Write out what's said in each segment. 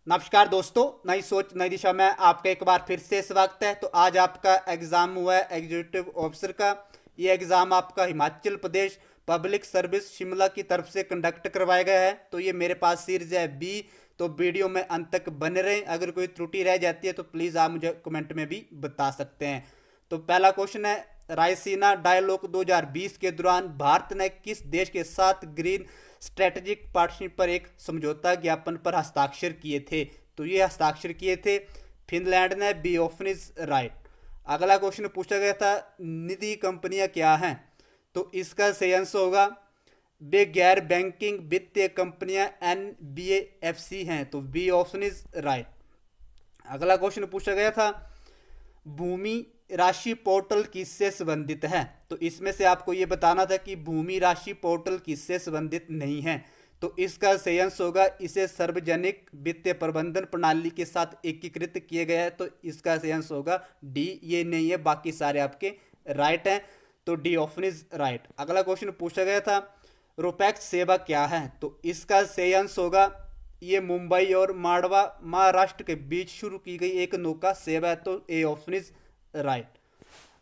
नमस्कार दोस्तों, नई सोच नई दिशा में आपका एक बार फिर से स्वागत है। तो आज आपका एग्जाम हुआ है एग्जीक्यूटिव ऑफिसर का। ये एग्जाम आपका हिमाचल प्रदेश पब्लिक सर्विस शिमला की तरफ से कंडक्ट करवाया गया है। तो ये मेरे पास सीरीज है बी। तो वीडियो में अंत तक बने रहें। अगर कोई त्रुटि रह जाती है तो प्लीज़ आप मुझे कमेंट में भी बता सकते हैं। तो पहला क्वेश्चन है, रायसीना डायलॉग 2020 के दौरान भारत ने किस देश के साथ ग्रीन स्ट्रेटेजिक पार्टनरशिप पर एक समझौता ज्ञापन पर हस्ताक्षर किए थे? तो ये हस्ताक्षर किए थे फिनलैंड ने। B option is right. अगला क्वेश्चन पूछा गया था, निधि कंपनियां क्या हैं? तो इसका सही आंसर होगा वे गैर बैंकिंग वित्तीय कंपनियां NBFC हैं। तो बी ऑप्शन इज राइट। अगला क्वेश्चन पूछा गया था, भूमि राशि पोर्टल किससे संबंधित है? तो इसमें से आपको ये बताना था कि भूमि राशि पोर्टल किससे संबंधित नहीं है। तो इसका सही आंसर होगा इसे सार्वजनिक वित्तीय प्रबंधन प्रणाली के साथ एकीकृत किया गया है। तो इसका सही आंसर होगा डी, ये नहीं है, बाकी सारे आपके राइट हैं। तो डी ऑप्शन इज राइट। अगला क्वेश्चन पूछा गया था, रोपैक्स सेवा क्या है? तो इसका सही आंसर होगा ये मुंबई और मारवा महाराष्ट्र के बीच शुरू की गई एक नौका सेवा है। तो ए ऑप्शन इज राइट।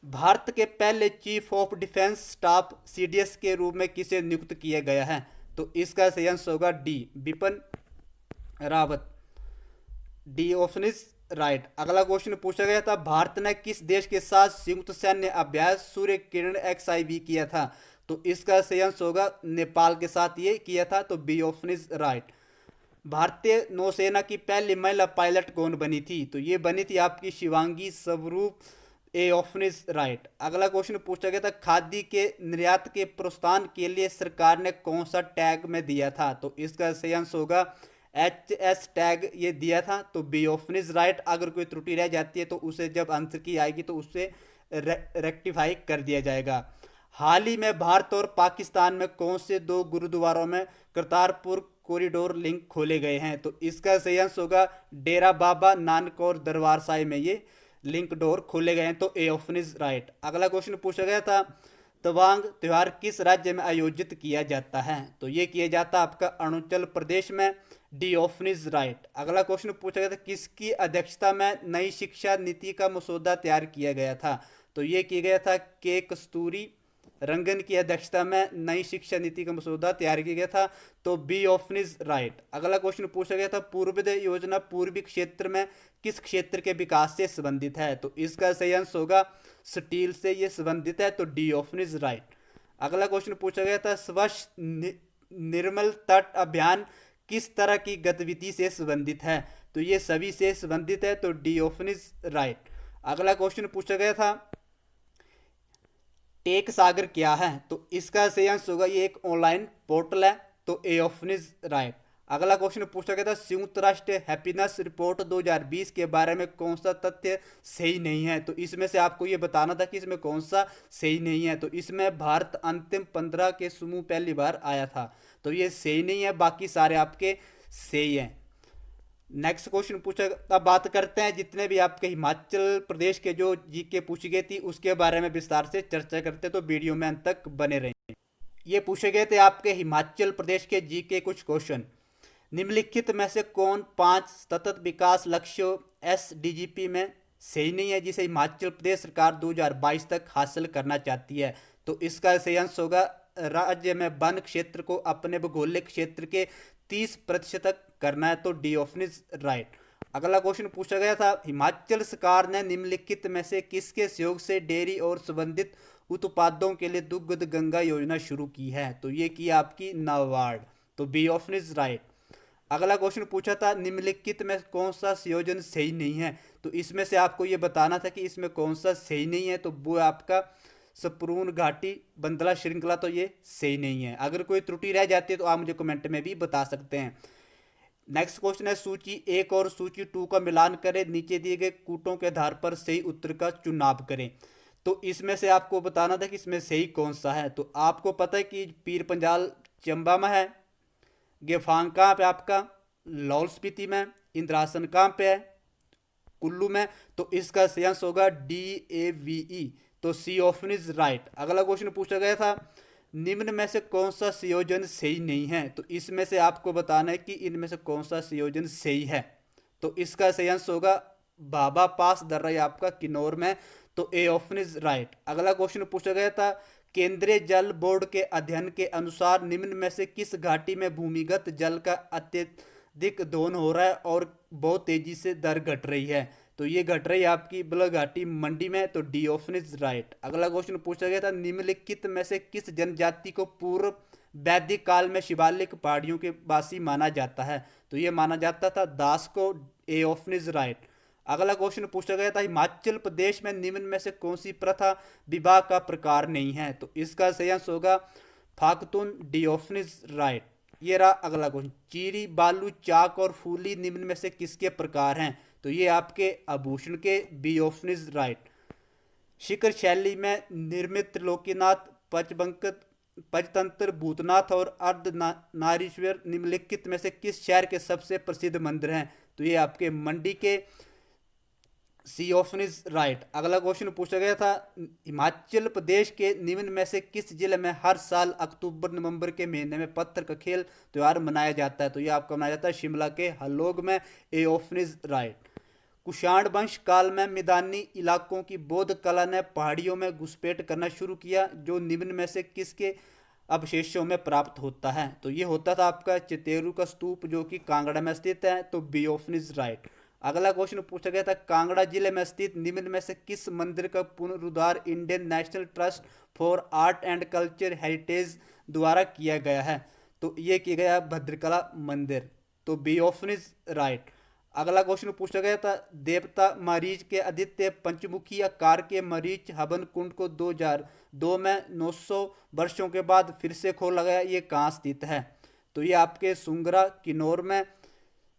भारत के पहले chief of defence staff CDS के रूप में किसे नियुक्त किया गया है? तो इसका सही आंसर होगा D, Bipin Rawat. D option is right. अगला क्वेश्चन पूछा गया था, भारत ने किस देश के साथ संयुक्त सैन्य अभ्यास सूर्य किरण XIV किया था? तो इसका सही आंसर होगा नेपाल के साथ ये किया था। तो बी ऑप्शन इज राइट। भारतीय नौसेना की पहली महिला पायलट कौन बनी थी? तो ये बनी थी आपकी शिवांगी स्वरूप। ए ऑप्शन इज राइट। अगला क्वेश्चन पूछा गया था, खादी के निर्यात के प्रोत्साहन के लिए सरकार ने कौन सा टैग में दिया था? तो इसका सही आंसर होगा HS टैग ये दिया था। तो बी ऑप्शन इज राइट। अगर कोई त्रुटि रह जाती है तो उसे जब आंसर की आएगी तो उससे रेक्टिफाई कर दिया जाएगा। हाल ही में भारत और पाकिस्तान में कौन से दो गुरुद्वारों में करतारपुर कॉरिडोर लिंक खोले गए हैं? तो इसका सही आंसर होगा डेरा बाबा नानक और दरबार साहिब में ये लिंक डोर खोले गए हैं। तो ए ऑप्शन इज राइट। अगला क्वेश्चन पूछा गया था, तवांग त्योहार किस राज्य में आयोजित किया जाता है? तो ये किया जाता है आपका अरुणाचल प्रदेश में। D option is right. अगला क्वेश्चन पूछा गया था, किसकी अध्यक्षता में नई शिक्षा नीति का मसौदा तैयार किया गया था? तो ये किया गया था कस्तूरी रंगन की अध्यक्षता में नई शिक्षा नीति का मसौदा तैयार किया गया था। तो बी ऑप्शन इज राइट। अगला क्वेश्चन पूछा गया था, पूर्वोदय योजना पूर्वी क्षेत्र में किस क्षेत्र के विकास से संबंधित है? तो इसका सही आंसर होगा स्टील से ये संबंधित है। तो डी ऑप्शन इज राइट। अगला क्वेश्चन पूछा गया था, स्वच्छ निर्मल तट अभियान किस तरह की गतिविधि से संबंधित है? तो ये सभी से संबंधित है। तो डी ऑप्शन इज राइट। अगला क्वेश्चन पूछा गया था, टेक सागर क्या है? तो इसका सही आंसर होगा ये एक ऑनलाइन पोर्टल है। तो ए ऑप्शन इज राइट। अगला क्वेश्चन पूछा गया था, संयुक्त राष्ट्र हैप्पीनेस रिपोर्ट 2020 के बारे में कौन सा तथ्य सही नहीं है? तो इसमें से आपको ये बताना था कि इसमें कौन सा सही नहीं है। तो इसमें भारत अंतिम 15 के समूह पहली बार आया था। तो ये सही नहीं है, बाकी सारे आपके सही हैं। नेक्स्ट क्वेश्चन पूछा, अब बात करते हैं जितने भी आपके हिमाचल प्रदेश के जो जीके पूछी गई थी उसके बारे में विस्तार से चर्चा करते, तो वीडियो में अंत तक बने रहें। ये पूछे गए थे आपके हिमाचल प्रदेश के जीके कुछ क्वेश्चन। निम्नलिखित में से कौन 5 सतत विकास लक्ष्यों SDGP में सही नहीं है जिसे हिमाचल प्रदेश सरकार 2022 तक हासिल करना चाहती है? तो इसका सही आंसर होगा राज्य में वन क्षेत्र को अपने भौगोलिक क्षेत्र के 30% तक करना है। तो डी ऑप्शन इज राइट। अगला क्वेश्चन पूछा गया था, हिमाचल सरकार ने निम्नलिखित में से किसके सहयोग से डेयरी और संबंधित उत्पादों के लिए दुग्ध गंगा योजना शुरू की है? तो ये की आपकी नाबार्ड। तो बी ऑप्शन इज राइट। अगला क्वेश्चन पूछा था, निम्नलिखित में कौन सा संयोजन सही नहीं है? तो इसमें से आपको ये बताना था कि इसमें कौन सा सही नहीं है। तो वो आपका सपरून घाटी बंदला श्रृंखला, तो ये सही नहीं है। अगर कोई त्रुटि रह जाती है तो आप मुझे कमेंट में भी बता सकते हैं। नेक्स्ट क्वेश्चन है, सूची 1 और सूची 2 का मिलान करें, नीचे दिए गए कूटों के आधार पर सही उत्तर का चुनाव करें। तो इसमें से आपको बताना था कि इसमें सही कौन सा है। तो आपको पता है कि पीर पंजाल चंबा में है, गेफांग कहाँ पे आपका लाहौल स्पीति में, इंद्रासन कहाँ पे है कुल्लू में। तो इसका सही आंसर होगा DAVE। तो सी ऑप्शन इज राइट। अगला क्वेश्चन पूछा गया था, निम्न में से कौन सा संयोजन सही नहीं है? तो इसमें से आपको बताना है कि इनमें से कौन सा संयोजन सही है। तो इसका सही आंसर होगा भाभा पास दर्रा, आपका किन्नौर में। तो ए ऑप्शन इज राइट। अगला क्वेश्चन पूछा गया था, केंद्रीय जल बोर्ड के अध्ययन के अनुसार निम्न में से किस घाटी में भूमिगत जल का अत्यधिक दोहन हो रहा है और बहुत तेजी से दर घट रही है? तो ये घट रही है आपकी बलग घाटी मंडी में। तो डी ऑप्शन इज राइट। अगला क्वेश्चन पूछा गया था, निम्नलिखित में से किस जनजाति को पूर्व वैदिक काल में शिवालिक पहाड़ियों के वासी माना जाता है? तो ये माना जाता था दास को। ए ऑप्शन इज राइट। अगला क्वेश्चन पूछा गया था, हिमाचल प्रदेश में निम्न में से कौन सी प्रथा विवाह का प्रकार नहीं है? तो इसका सही आंसर होगा फाकतून। D option is right. ये रहा अगला क्वेश्चन, चीरी, बालू, चाक और फूली निम्न में से किसके प्रकार हैं? तो ये आपके आभूषण के। B option is right. शिखर शैली में निर्मित त्रिलोकीनाथ, पंचतंत्र, भूतनाथ और अर्ध नारीश्वर निम्नलिखित में से किस शहर के सबसे प्रसिद्ध मंदिर हैं? तो ये आपके मंडी के। C option is right. अगला क्वेश्चन पूछा गया था, हिमाचल प्रदेश के निम्न में से किस जिले में हर साल अक्टूबर नवंबर के महीने में पत्थर का खेल त्योहार मनाया जाता है? तो ये आपका मनाया जाता है शिमला के हलोग में। ए ऑप्शन इज राइट। कुषाण वंश काल में मैदानी इलाकों की बौद्ध कला ने पहाड़ियों में घुसपैठ करना शुरू किया, जो निम्न में से किसके अवशेषों में प्राप्त होता है? तो ये होता था आपका चितेरू का स्तूप, जो कि कांगड़ा में स्थित है। तो बी ऑप्शन इज राइट। अगला क्वेश्चन पूछा गया था, कांगड़ा जिले में स्थित निम्न में से किस मंदिर का पुनरुद्धार Indian National Trust for Art and Culture Heritage द्वारा किया गया है? तो ये किया गया भद्रकला मंदिर। तो बी ऑप्शन इज राइट। अगला क्वेश्चन पूछा गया था, देवता मरीच के आदित्य पंचमुखी आकार के मरीच हवन कुंड को 2002 में 900 वर्षों के बाद फिर से खोला गया, ये कहाँ स्थित है? तो ये आपके सुंगरा किन्नौर में।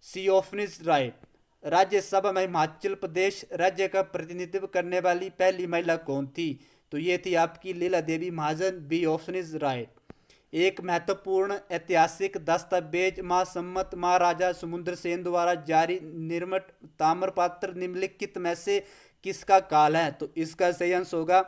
C option is right. Rajya Sabha में हिमाचल प्रदेश राज्य का प्रतिनिधित्व करने वाली पहली महिला कौन थी? तो ये थी आपकी Leela Devi Mahajan. B option is right. एक महत्वपूर्ण ऐतिहासिक दस्तावेज महासम्मत महाराजा समुद्र सेन द्वारा जारी निर्मित ताम्रपत्र निम्नलिखित में से किसका काल है? तो इसका सही आंसर होगा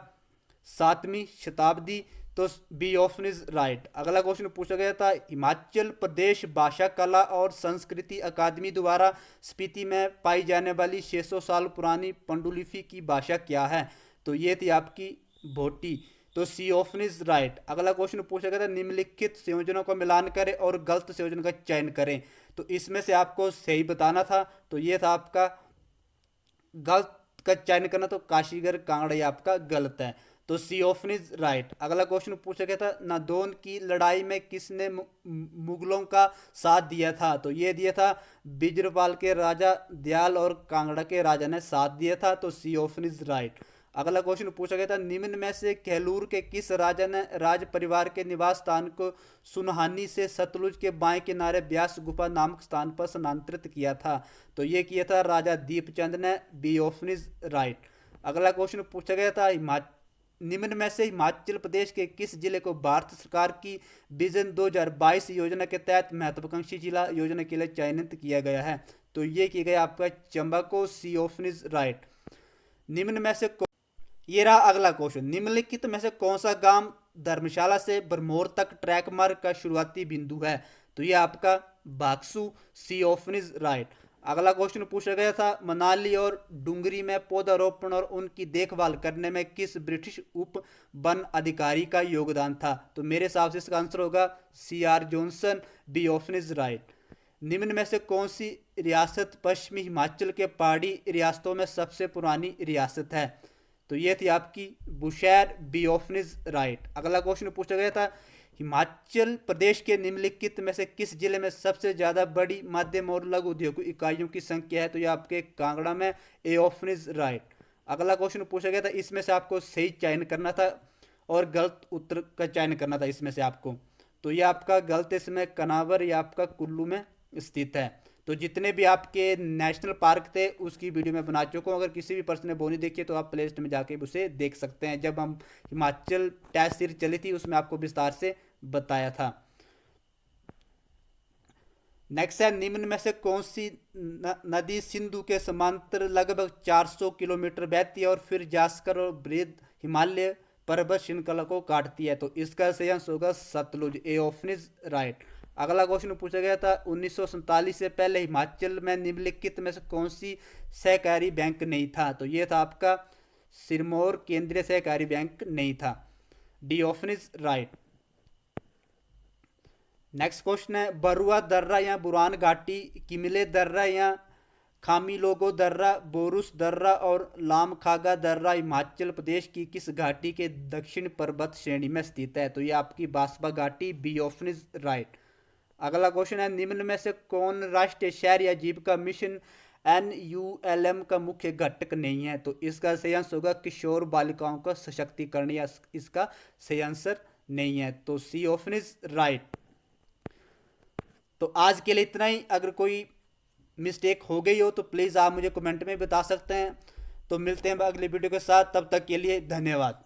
7वीं शताब्दी। तो बी ऑप्शन इज राइट। अगला क्वेश्चन पूछा गया था, हिमाचल प्रदेश भाषा कला और संस्कृति अकादमी द्वारा स्पीति में पाई जाने वाली 600 साल पुरानी पांडुलिपि की भाषा क्या है? तो ये थी आपकी भोटी। तो सी ऑप्शन इज राइट। अगला क्वेश्चन पूछा गया था, निम्नलिखित संयोजनों का मिलान करें और गलत संयोजन का चयन करें। तो इसमें से आपको सही बताना था। तो ये था आपका गलत का चयन करना, तो काशीगढ़ कांगड़ा ये आपका गलत है। तो सी ऑप्शन इज राइट। अगला क्वेश्चन पूछा गया था, नादौन की लड़ाई में किसने मुगलों का साथ दिया था? तो ये दिया था बिजरपाल के राजा दयाल और कांगड़ा के राजा ने साथ दिया था। तो सी ऑप्शन इज राइट। अगला क्वेश्चन पूछा गया था, निम्न में से कहलूर के किस राजा ने राज परिवार के निवास स्थान को सुनहानी से सतलुज के बाएं किनारे व्यास गुफा नामक स्थान पर स्थानांतरित किया था? तो ये किया था राजा दीपचंद ने। B option is right. अगला क्वेश्चन पूछा गया था, निम्न में से हिमाचल प्रदेश के किस जिले को भारत सरकार की विजन 2022 योजना के तहत महत्वाकांक्षी जिला योजना के लिए चयनित किया गया है? तो ये किया गया आपका चंबा को। C option is right. निम्न में से ये रहा अगला क्वेश्चन, निम्नलिखित में से कौन सा गांव धर्मशाला से बरमोर तक ट्रैक मार्ग का शुरुआती बिंदु है? तो ये आपका बाक्सू। C option is right. अगला क्वेश्चन पूछा गया था, मनाली और डूंगरी में पौधारोपण और उनकी देखभाल करने में किस ब्रिटिश उप वन अधिकारी का योगदान था? तो मेरे हिसाब से इसका आंसर होगा CR Johnson. B option is right. निम्न में से कौन सी रियासत पश्चिमी हिमाचल के पहाड़ी रियासतों में सबसे पुरानी रियासत है? तो ये थी आपकी Bushahr. B option is right. अगला क्वेश्चन पूछा गया था, हिमाचल प्रदेश के निम्नलिखित में से किस जिले में सबसे ज्यादा बड़ी मध्यम और लघु उद्योग इकाइयों की संख्या है? तो ये आपके कांगड़ा में। ए ऑप्शन इज राइट। अगला क्वेश्चन पूछा गया था, इसमें से आपको सही चयन करना था और गलत उत्तर का चयन करना था इसमें से आपको। तो ये आपका गलत, इसमें कनावर या आपका कुल्लू में स्थित है। तो जितने भी आपके नेशनल पार्क थे उसकी वीडियो मैं बना चुका हूँ। अगर किसी भी पर्सन ने वो नहीं देखी है तो आप प्ले लिस्ट में जाके उसे देख सकते हैं। जब हम हिमाचल टेस्ट सीरीज चली थी उसमें आपको विस्तार से बताया था। नेक्स्ट है, निम्न में से कौन सी नदी सिंधु के समांतर लगभग 400 किलोमीटर बहती है और फिर जास्कर और बृहद हिमालय पर्वत श्रृंखला को काटती है? तो इसका सही आंसर होगा Sutlej. A option is right. अगला क्वेश्चन पूछा गया था 1947 से पहले हिमाचल में निम्नलिखित में से कौन सी सहकारी बैंक नहीं था? तो ये था आपका सिरमौर केंद्रीय सहकारी बैंक नहीं था। D option is right. Next question है बरुआ दर्रा या बुरान घाटी, किमिले दर्रा या खामीलोगो दर्रा, बोरुस दर्रा और लामखागा दर्रा हिमाचल प्रदेश की किस घाटी के दक्षिण पर्वत श्रेणी में स्थित है? तो ये आपकी बासबा घाटी, बी ऑप्शन इज राइट। अगला क्वेश्चन है निम्न में से कौन राष्ट्रीय शहरी आजीविका मिशन NULM का मुख्य घटक नहीं है? तो इसका सही आंसर होगा किशोर बालिकाओं का सशक्तिकरण, या इसका सही आंसर नहीं है। तो सी ऑप्शन इज राइट। तो आज के लिए इतना ही। अगर कोई मिस्टेक हो गई हो तो प्लीज़ आप मुझे कमेंट में बता सकते हैं। तो मिलते हैं अगली वीडियो के साथ, तब तक के लिए धन्यवाद।